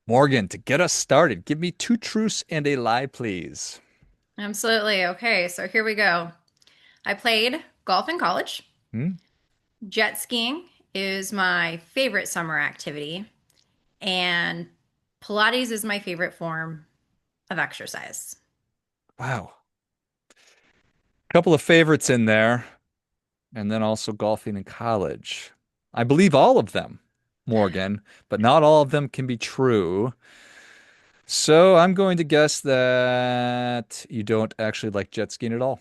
Morgan, to get us started, give me two truths and a lie, please. Absolutely. Okay, so here we go. I played golf in college. Hmm? Jet skiing is my favorite summer activity, and Pilates is my favorite form of exercise. Wow. A couple of favorites in there, and then also golfing in college. I believe all of them, Morgan, but not all of them can be true. So I'm going to guess that you don't actually like jet skiing at all.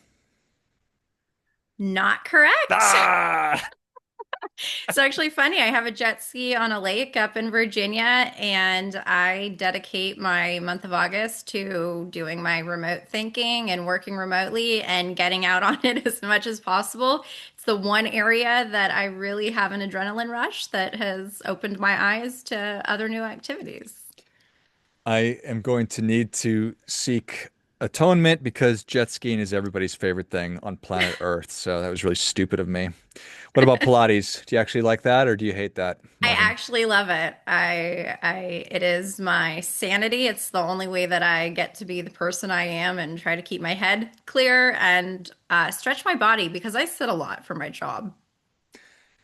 Not correct. Ah! It's actually funny. I have a jet ski on a lake up in Virginia, and I dedicate my month of August to doing my remote thinking and working remotely and getting out on it as much as possible. It's the one area that I really have an adrenaline rush that has opened my eyes to other new activities. I am going to need to seek atonement because jet skiing is everybody's favorite thing on planet Earth. So that was really stupid of me. What about Pilates? Do you actually like that or do you hate that, I Morgan? actually love it. It is my sanity. It's the only way that I get to be the person I am and try to keep my head clear and stretch my body because I sit a lot for my job.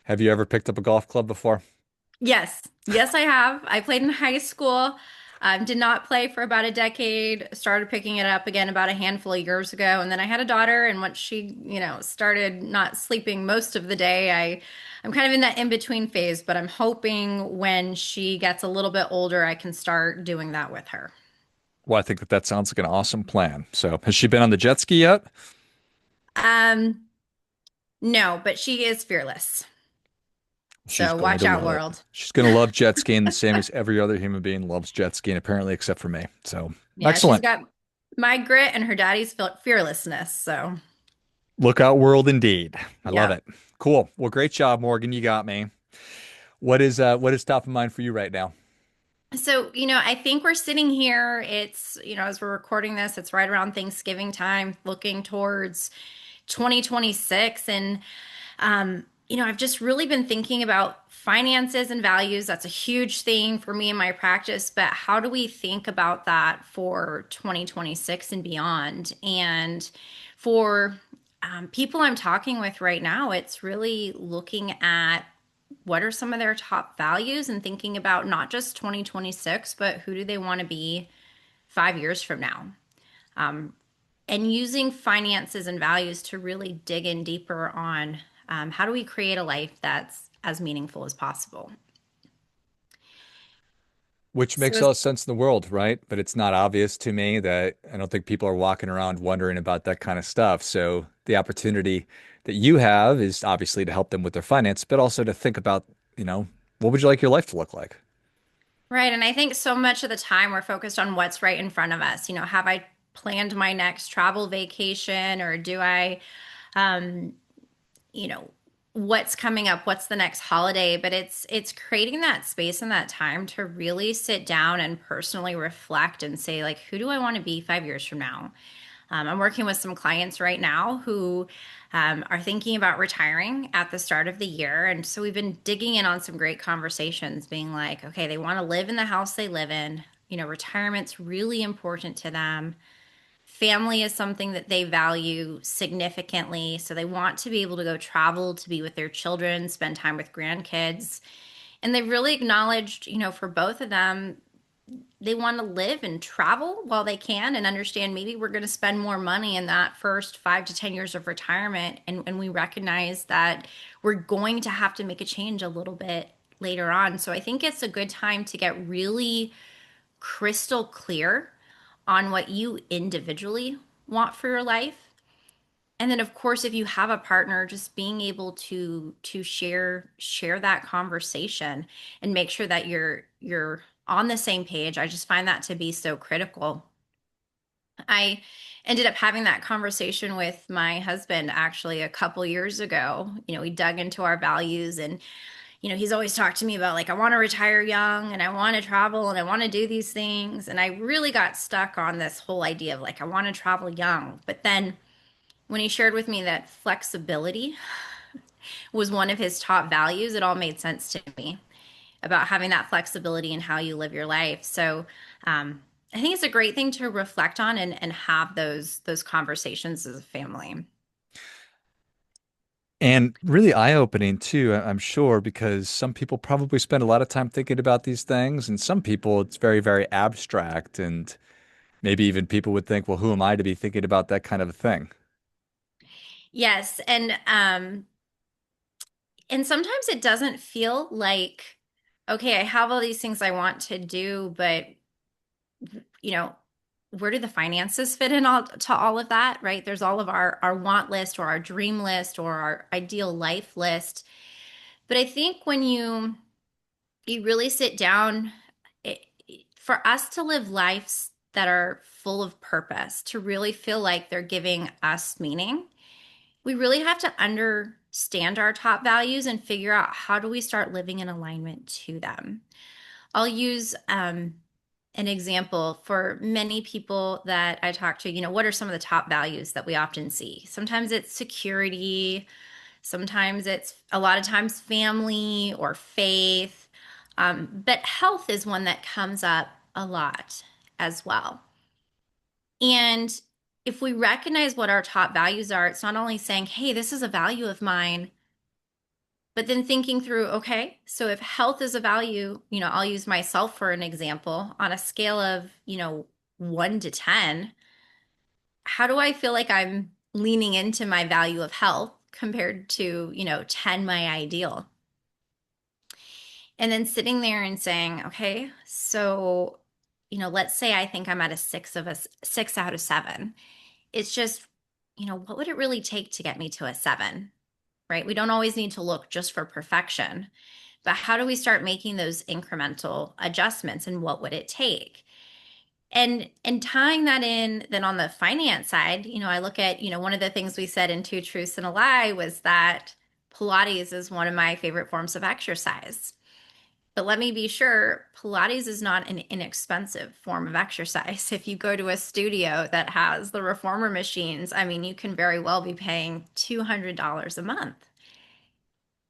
Have you ever picked up a golf club before? Yes, yes, I have. I played in high school. Did not play for about a decade. Started picking it up again about a handful of years ago, and then I had a daughter. And once she, started not sleeping most of the day, I'm kind of in that in between phase. But I'm hoping when she gets a little bit older, I can start doing that with her. Well, I think that sounds like an awesome plan. So, has she been on the jet ski yet? Um, no, but she is fearless. She's So going watch to out, love it. world. She's going to love jet skiing the same as every other human being loves jet skiing, apparently, except for me. So, Yeah, she's excellent. got my grit and her daddy's fearlessness. So, Lookout world indeed. I love yeah. it. Cool. Well, great job, Morgan. You got me. What is top of mind for you right now? So, I think we're sitting here. It's, as we're recording this, it's right around Thanksgiving time, looking towards 2026. And, I've just really been thinking about finances and values. That's a huge thing for me in my practice. But how do we think about that for 2026 and beyond? And for people I'm talking with right now, it's really looking at what are some of their top values and thinking about not just 2026, but who do they want to be 5 years from now? And using finances and values to really dig in deeper on how do we create a life that's as meaningful as possible. Which So, makes all the sense in the world, right? But it's not obvious to me that I don't think people are walking around wondering about that kind of stuff. So the opportunity that you have is obviously to help them with their finance, but also to think about, what would you like your life to look like? right. And I think so much of the time we're focused on what's right in front of us. Have I planned my next travel vacation or do I um, you know what's coming up, what's the next holiday, but it's creating that space and that time to really sit down and personally reflect and say, like, who do I want to be 5 years from now? I'm working with some clients right now who are thinking about retiring at the start of the year, and so we've been digging in on some great conversations, being like, okay, they want to live in the house they live in. Retirement's really important to them. Family is something that they value significantly. So they want to be able to go travel, to be with their children, spend time with grandkids. And they really acknowledged, for both of them, they want to live and travel while they can and understand maybe we're going to spend more money in that first 5 to 10 years of retirement. And we recognize that we're going to have to make a change a little bit later on. So I think it's a good time to get really crystal clear on what you individually want for your life. And then of course if you have a partner, just being able to share that conversation and make sure that you're on the same page. I just find that to be so critical. I ended up having that conversation with my husband actually a couple years ago. We dug into our values, and he's always talked to me about, like, I want to retire young and I want to travel and I want to do these things. And I really got stuck on this whole idea of, like, I want to travel young. But then when he shared with me that flexibility was one of his top values, it all made sense to me. about having that flexibility in how you live your life. So, um, I think it's a great thing to reflect on and have those conversations as a family. And really eye-opening too, I'm sure, because some people probably spend a lot of time thinking about these things, and some people it's very, very abstract, and maybe even people would think, well, who am I to be thinking about that kind of a thing? Yes, and sometimes it doesn't feel like, okay, I have all these things I want to do, but you know, where do the finances fit in all to all of that, right? There's all of our want list or our dream list or our ideal life list. But I think when you really sit down, it, for us to live lives that are full of purpose, to really feel like they're giving us meaning, we really have to understand our top values and figure out how do we start living in alignment to them. I'll use an example for many people that I talk to. What are some of the top values that we often see? Sometimes it's security, sometimes it's a lot of times family or faith. But health is one that comes up a lot as well. And if we recognize what our top values are, it's not only saying, hey, this is a value of mine, but then thinking through, okay, so if health is a value, I'll use myself for an example on a scale of, 1 to 10, how do I feel like I'm leaning into my value of health compared to, 10, my ideal? And then sitting there and saying, okay, so, let's say I think I'm at a 6 out of 7. It's just, what would it really take to get me to a 7? Right? We don't always need to look just for perfection, but how do we start making those incremental adjustments and what would it take? And tying that in then on the finance side, I look at, one of the things we said in Two Truths and a Lie was that Pilates is one of my favorite forms of exercise. But let me be sure, Pilates is not an inexpensive form of exercise. If you go to a studio that has the reformer machines, I mean, you can very well be paying $200 a month.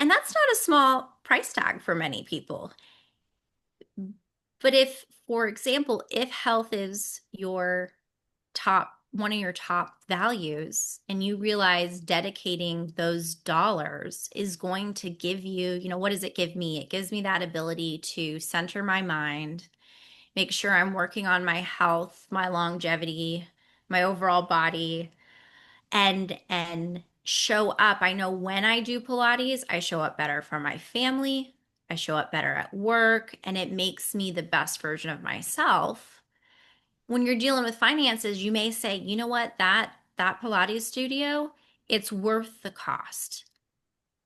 And that's not a small price tag for many people. But if, for example, if health is one of your top values, and you realize dedicating those dollars is going to give you, what does it give me? It gives me that ability to center my mind, make sure I'm working on my health, my longevity, my overall body, and show up. I know when I do Pilates, I show up better for my family, I show up better at work, and it makes me the best version of myself. When you're dealing with finances, you may say, you know what, that Pilates studio, it's worth the cost.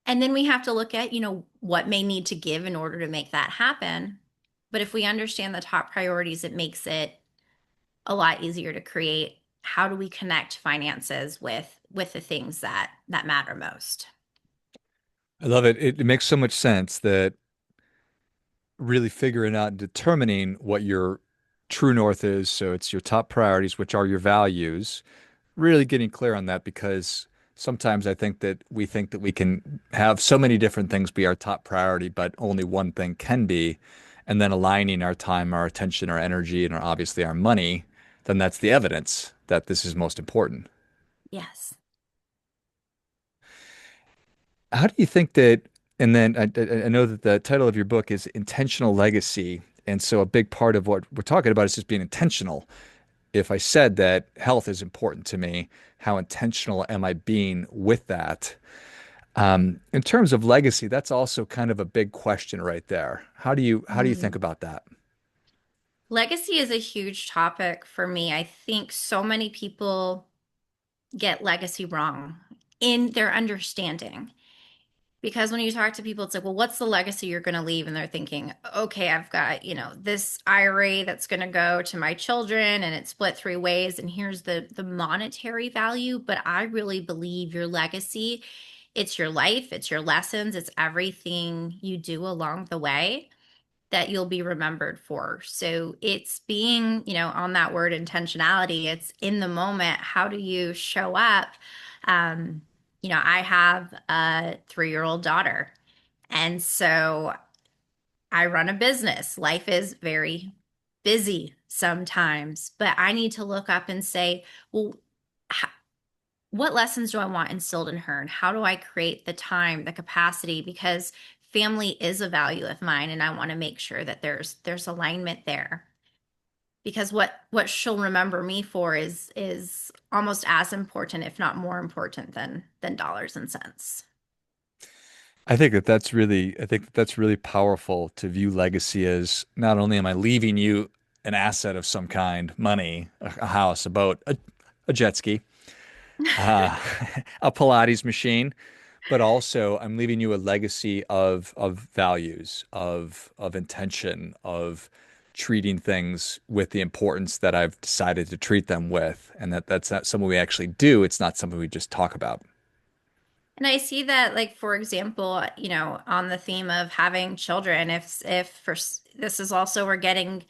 And then we have to look at, what may need to give in order to make that happen. But if we understand the top priorities, it makes it a lot easier to create. How do we connect finances with the things that matter most? I love it. It makes so much sense that really figuring out and determining what your true north is. So it's your top priorities, which are your values, really getting clear on that because sometimes I think that we can have so many different things be our top priority, but only one thing can be. And then aligning our time, our attention, our energy, and obviously our money, then that's the evidence that this is most important. Yes. How do you think that, and then I know that the title of your book is Intentional Legacy. And so a big part of what we're talking about is just being intentional. If I said that health is important to me, how intentional am I being with that? In terms of legacy, that's also kind of a big question right there. How do you think Mm. about that? Legacy is a huge topic for me. I think so many people get legacy wrong in their understanding. Because when you talk to people, it's like, well, what's the legacy you're going to leave? And they're thinking, okay, I've got, this IRA that's going to go to my children and it's split 3 ways. And here's the monetary value. But I really believe your legacy, it's your life, it's your lessons, it's everything you do along the way that you'll be remembered for. So it's being, on that word intentionality, it's in the moment. How do you show up? Um, I have a 3-year-old daughter. And so I run a business. Life is very busy sometimes, but I need to look up and say, well, what lessons do I want instilled in her? And how do I create the time, the capacity? Because family is a value of mine, and I want to make sure that there's alignment there. Because what she'll remember me for is almost as important, if not more important than dollars and cents. I think that that's really powerful to view legacy as not only am I leaving you an asset of some kind, money, a house, a boat, a jet ski, uh, a Pilates machine, but also I'm leaving you a legacy of values, of intention, of treating things with the importance that I've decided to treat them with, and that's not something we actually do. It's not something we just talk about. And I see that, like, for example, on the theme of having children, if for this is also we're getting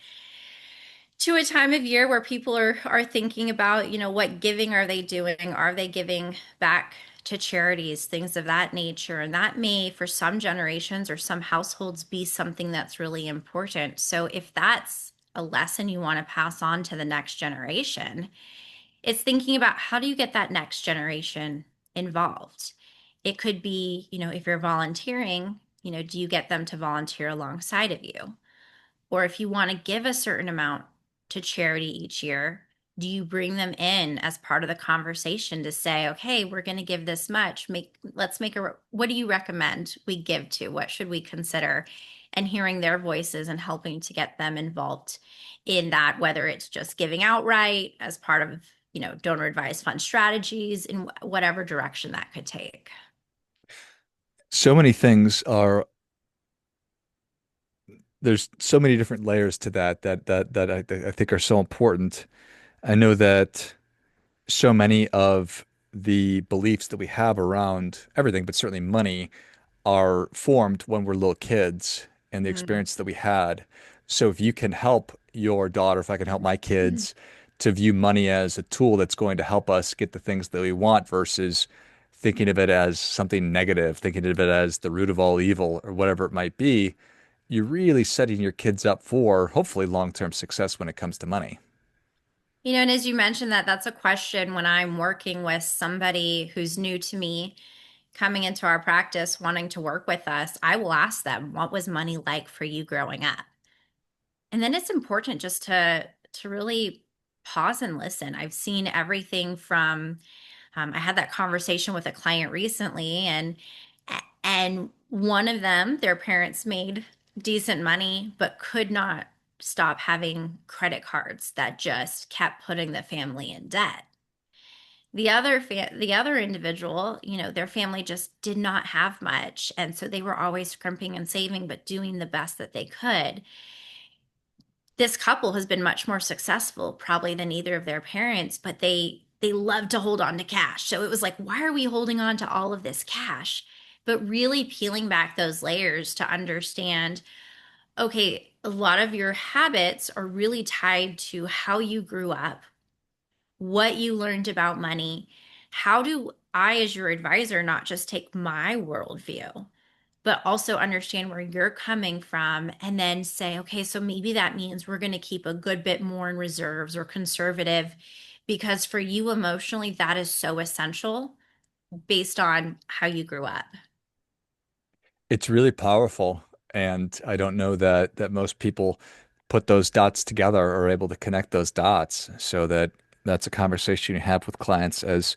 to a time of year where people are thinking about, what giving are they doing? Are they giving back to charities, things of that nature? And that may, for some generations or some households, be something that's really important. So if that's a lesson you want to pass on to the next generation, it's thinking about how do you get that next generation involved? It could be, if you're volunteering, do you get them to volunteer alongside of you? Or if you want to give a certain amount to charity each year, do you bring them in as part of the conversation to say, okay, we're going to give this much. Let's make what do you recommend we give to? What should we consider? And hearing their voices and helping to get them involved in that, whether it's just giving outright as part of, donor advised fund strategies in whatever direction that could take. So many things are there's so many different layers to that I think are so important. I know that so many of the beliefs that we have around everything, but certainly money, are formed when we're little kids and the Mm. experience that we had. So if you can help your daughter, if I can help my kids to view money as a tool that's going to help us get the things that we want versus thinking of it as something negative, thinking of it as the root of all evil or whatever it might be, you're really setting your kids up for hopefully long-term success when it comes to money. And as you mentioned that, that's a question when I'm working with somebody who's new to me, coming into our practice, wanting to work with us, I will ask them, what was money like for you growing up? And then it's important just to really pause and listen. I've seen everything from I had that conversation with a client recently, and one of them, their parents made decent money, but could not stop having credit cards that just kept putting the family in debt. The other individual, their family just did not have much, and so they were always scrimping and saving, but doing the best that they could. This couple has been much more successful probably than either of their parents, but they love to hold on to cash. So it was like, why are we holding on to all of this cash? But really peeling back those layers to understand, okay, a lot of your habits are really tied to how you grew up, what you learned about money. How do I, as your advisor, not just take my worldview, but also understand where you're coming from and then say, okay, so maybe that means we're going to keep a good bit more in reserves or conservative because for you emotionally, that is so essential based on how you grew up. It's really powerful, and I don't know that most people put those dots together or are able to connect those dots so that that's a conversation you have with clients as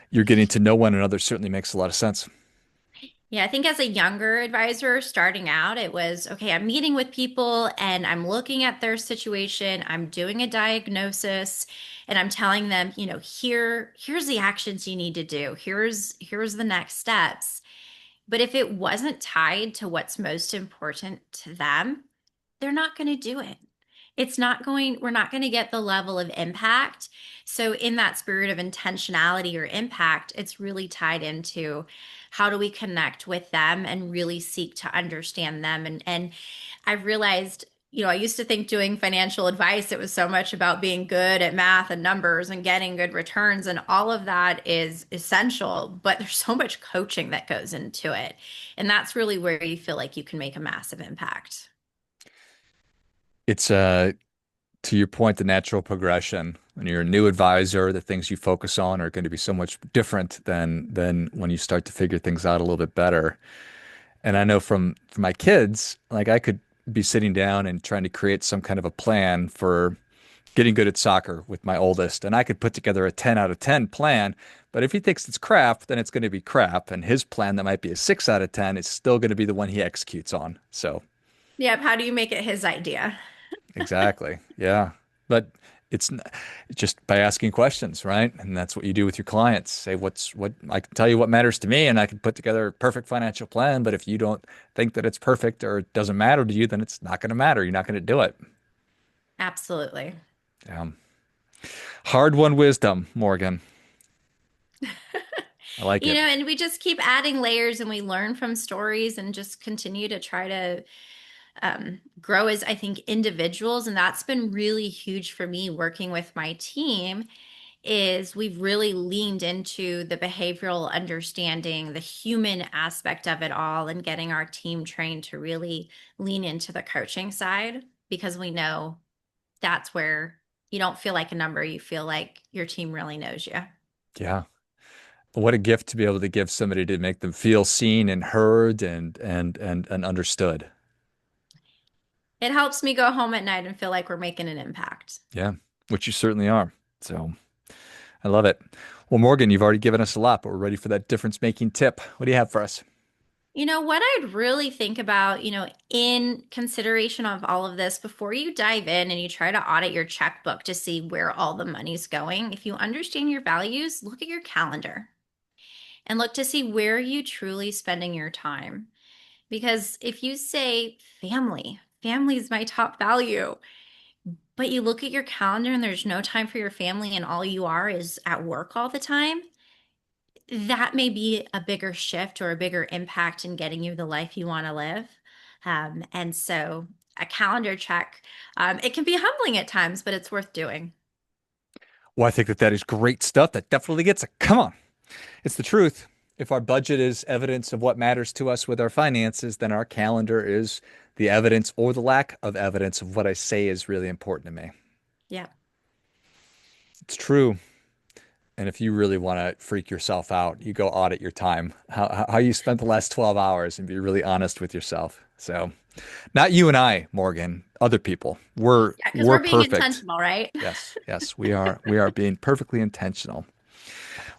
you're getting to know one another certainly makes a lot of sense. Yeah, I think as a younger advisor starting out, it was okay, I'm meeting with people and I'm looking at their situation, I'm doing a diagnosis, and I'm telling them, here's the actions you need to do. Here's the next steps. But if it wasn't tied to what's most important to them, they're not going to do it. We're not going to get the level of impact. So, in that spirit of intentionality or impact, it's really tied into how do we connect with them and really seek to understand them. And I've realized, I used to think doing financial advice, it was so much about being good at math and numbers and getting good returns. And all of that is essential, but there's so much coaching that goes into it. And that's really where you feel like you can make a massive impact. It's to your point, the natural progression. When you're a new advisor, the things you focus on are going to be so much different than when you start to figure things out a little bit better. And I know from my kids, like I could be sitting down and trying to create some kind of a plan for getting good at soccer with my oldest, and I could put together a 10 out of 10 plan. But if he thinks it's crap, then it's going to be crap. And his plan that might be a 6 out of 10 is still going to be the one he executes on. So, Yep. How do you make it his idea? exactly. Yeah. But it's just by asking questions, right? And that's what you do with your clients. Say, what I can tell you what matters to me, and I can put together a perfect financial plan. But if you don't think that it's perfect or it doesn't matter to you, then it's not going to matter. You're not going to do it. Absolutely. Yeah. Hard-won wisdom, Morgan. I like it. And we just keep adding layers and we learn from stories and just continue to try to grow as I think individuals. And that's been really huge for me working with my team is we've really leaned into the behavioral understanding, the human aspect of it all, and getting our team trained to really lean into the coaching side because we know that's where you don't feel like a number, you feel like your team really knows you. Yeah. What a gift to be able to give somebody to make them feel seen and heard and understood. It helps me go home at night and feel like we're making an impact. Yeah, which you certainly are. So I love it. Well, Morgan, you've already given us a lot, but we're ready for that difference making tip. What do you have for us? What I'd really think about, in consideration of all of this, before you dive in and you try to audit your checkbook to see where all the money's going, if you understand your values, look at your calendar and look to see where you truly spending your time. Because if you say family is my top value, but you look at your calendar and there's no time for your family and all you are is at work all the time, that may be a bigger shift or a bigger impact in getting you the life you want to live. And so a calendar check, it can be humbling at times, but it's worth doing. Well, I think that is great stuff. That definitely gets a come on. It's the truth. If our budget is evidence of what matters to us with our finances, then our calendar is the evidence or the lack of evidence of what I say is really important to me. Yeah. It's true. And if you really want to freak yourself out, you go audit your time, how you spent the last 12 hours and be really honest with yourself. So, not you and I, Morgan, other people. Yeah. Because We're we're being perfect. intentional, right? Yes, yes, we are being perfectly intentional.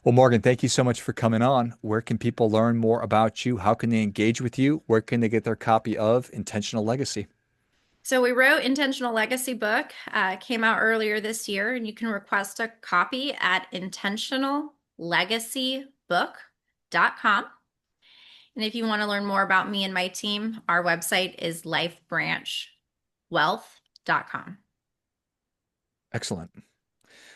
Well, Morgan, thank you so much for coming on. Where can people learn more about you? How can they engage with you? Where can they get their copy of Intentional Legacy? So we wrote Intentional Legacy book, came out earlier this year, and you can request a copy at intentionallegacybook.com. And if you want to learn more about me and my team, our website is lifebranchwealth.com. Excellent.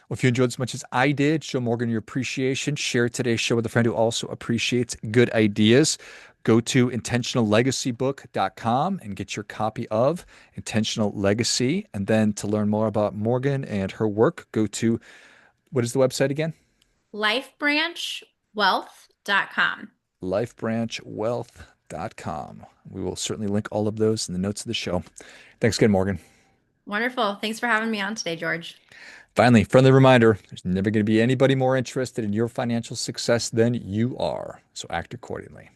Well, if you enjoyed as much as I did, show Morgan your appreciation. Share today's show with a friend who also appreciates good ideas. Go to intentionallegacybook.com and get your copy of Intentional Legacy. And then to learn more about Morgan and her work, go to what is the website again? Lifebranchwealth.com. Lifebranchwealth.com. We will certainly link all of those in the notes of the show. Thanks again, Morgan. Wonderful. Thanks for having me on today, George. Finally, friendly reminder, there's never going to be anybody more interested in your financial success than you are. So act accordingly.